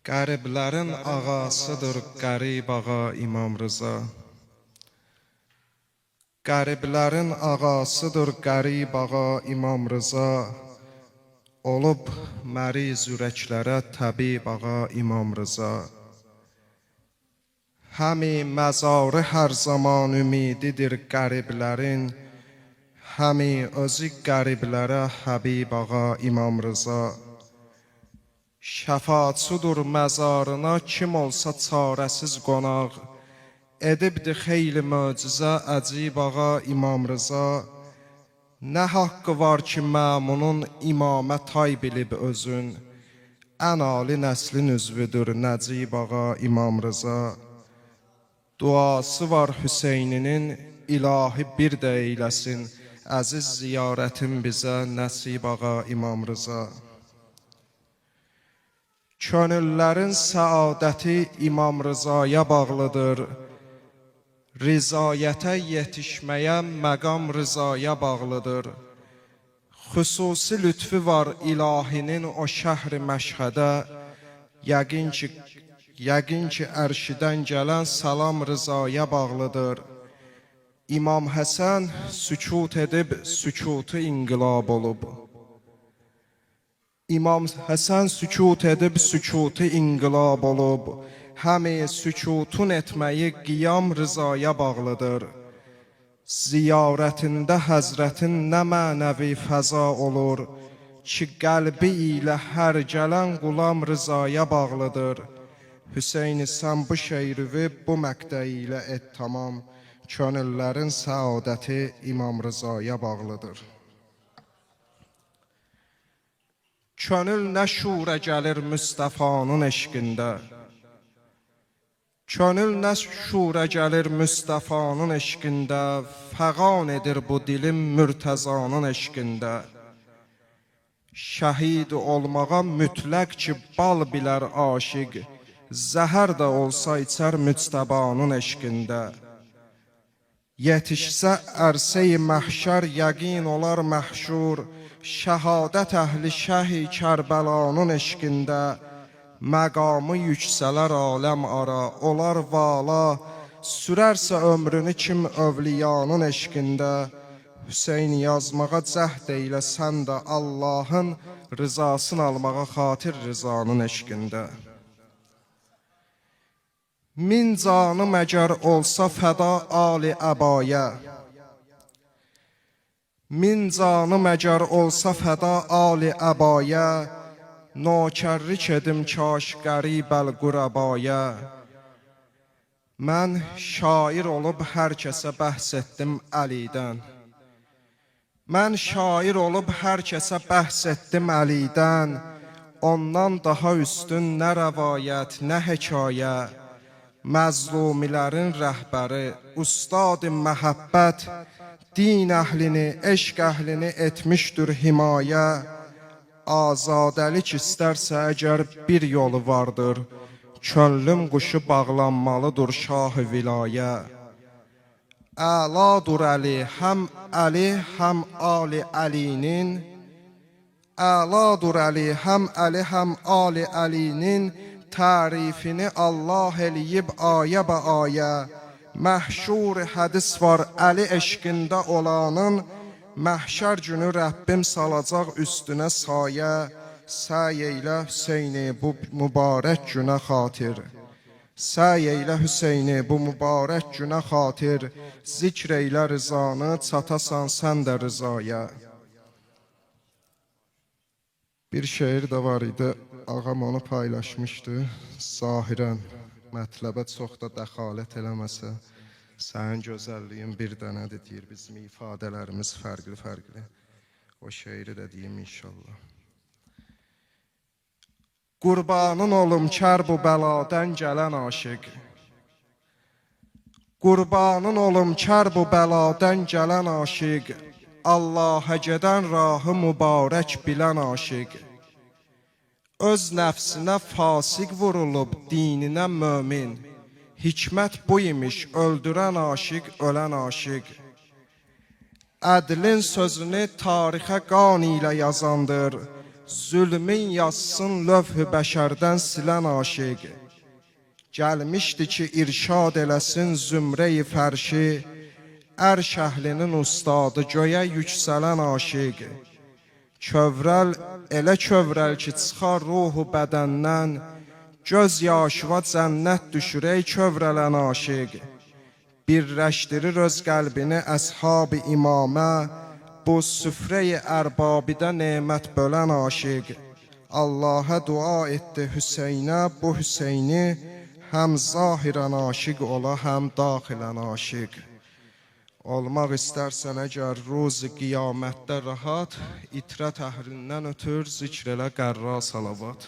Qəriblərin ağasıdır qərib ağa İmam Rıza. Qəriblərin ağasıdır qərib ağa İmam Rıza. Olub məriz ürəklərə təbib ağa İmam Rıza. Həmi məzarı hər zaman ümididir qəriblərin, həmi özü qəriblərə həbib ağa İmam Rıza. Şəfaatçıdır məzarına kim olsa çarəsiz qonaq, edibdi xeyli möcüzə əcib ağa İmam Rıza. Nə haqqı var ki məmunun imamət tay bilib özün, ən ali nəslin üzvüdür Nəcib ağa İmam Rıza. Duası var Hüseyninin, ilahi bir də eyləsin, əziz ziyarətin bizə nəsib ağa İmam Rıza. Könüllərin səadəti İmam Rızaya bağlıdır, rizayətə yetişməyə məqam Rızaya bağlıdır. Xüsusi lütfü var ilahinin o şəhri Məşhədə, yəqin ki ərşidən gələn salam Rızaya bağlıdır. İmam Həsən sükut edib sükutu inqilab olub. İmam Həsən sükut edib sükutu inqilab olub. Həmi sükutun etməyi qiyam Rızaya bağlıdır. Ziyarətində həzrətin nə mənəvi fəza olur, ki qəlbi ilə hər gələn qulam Rızaya bağlıdır. Hüseyni sən bu şeirivi bu məqtə ilə et tamam, könüllərin səadəti İmam Rızaya bağlıdır. Könül nə şura gəlir Müstəfanın eşqində, könül nə şura gəlir Müstəfanın eşqində, fəğan edir bu dilim Mürtəzanın eşqində. Şəhid olmağa mütləq ki bal bilər aşiq, zəhər də olsa içər müctəbanın eşqində. Yetişsə ərsə-i məhşər yəqin olar məhşur, şəhadət əhli şəhi Kərbəlanın eşqində. Məqamı yüksələr aləm ara, olar vala, sürərsə ömrünü kim övliyanın eşqində. Hüseyn yazmağa cəhd eylə sən də Allahın rızasını almağa xatir rızanın eşqində. Min canım əgər olsa fəda ali əbaya, min canım əgər olsa fəda ali əbaya, nokərlik edim kaş qəribəl qurabaya. Mən şair olub hər kəsə bəhs etdim Əlidən, mən şair olub hər kəsə bəhs etdim Əlidən. Ondan daha üstün nə rəvayət, nə hekayə, məzlumilərin rəhbəri, ustad-ı məhəbbət, din əhlini, eşq əhlini etmişdir himayə. Azadəlik istərsə əgər bir yolu vardır, könlüm quşu bağlanmalıdır şah-ı vilayə. Əladur Əli, həm Ali Əlinin, əladur Əli, həm Ali, həm Ali Əlinin, tərifini Allah eləyib ayə bə ayə. Məhşur hədis var Əli eşqində olanın, məhşər günü Rəbbim salacaq üstünə sayə. Səy eylə Hüseyni bu mübarək günə xatir, səy eylə Hüseyni bu mübarək günə xatir, zikr eylə rızanı çatasan sən də rızaya. Bir şeir də var idi, ağam onu paylaşmışdı. Zahirən mətləbə çox da dəxalət eləməsə, sənin gözəlliyin bir dənədir deyir, bizim ifadələrimiz fərqli. O şeiri də deyim inşallah. Qurbanın olum kər bu bəladən gələn aşiq, qurbanın olum kər bu bəladən gələn aşiq, Allah'a gedən rahı mübarək bilən aşiq. Öz nəfsinə fasiq vurulub dininə mömin, hikmət bu imiş öldürən aşiq, ölən aşiq. Ədlin sözünü tarixə qan ilə yazandır, Zülmün yazsın lövh-ü bəşərdən silən aşiq. Gəlmişdi ki, irşad eləsin zümrəyi fərşi, ərş əhlinin ustadı göyə yüksələn aşiq. Kövrəl elə kövrəl ki, çıxar ruhu bədəndən, göz yaşıva cənnət düşürək kövrələn aşiq. Birləşdirir öz qəlbini əshab-ı imamə, bu süfrə-i ərbabidə nemət bölən aşiq. Allah'a dua etdi Hüseynə, bu Hüseyni həm zahirən aşiq ola, həm daxilən aşiq. Olmaq istərsən əgər ruzi qiyamətdə rahat, itrət əhlindən ötür zikr elə qərra salavat.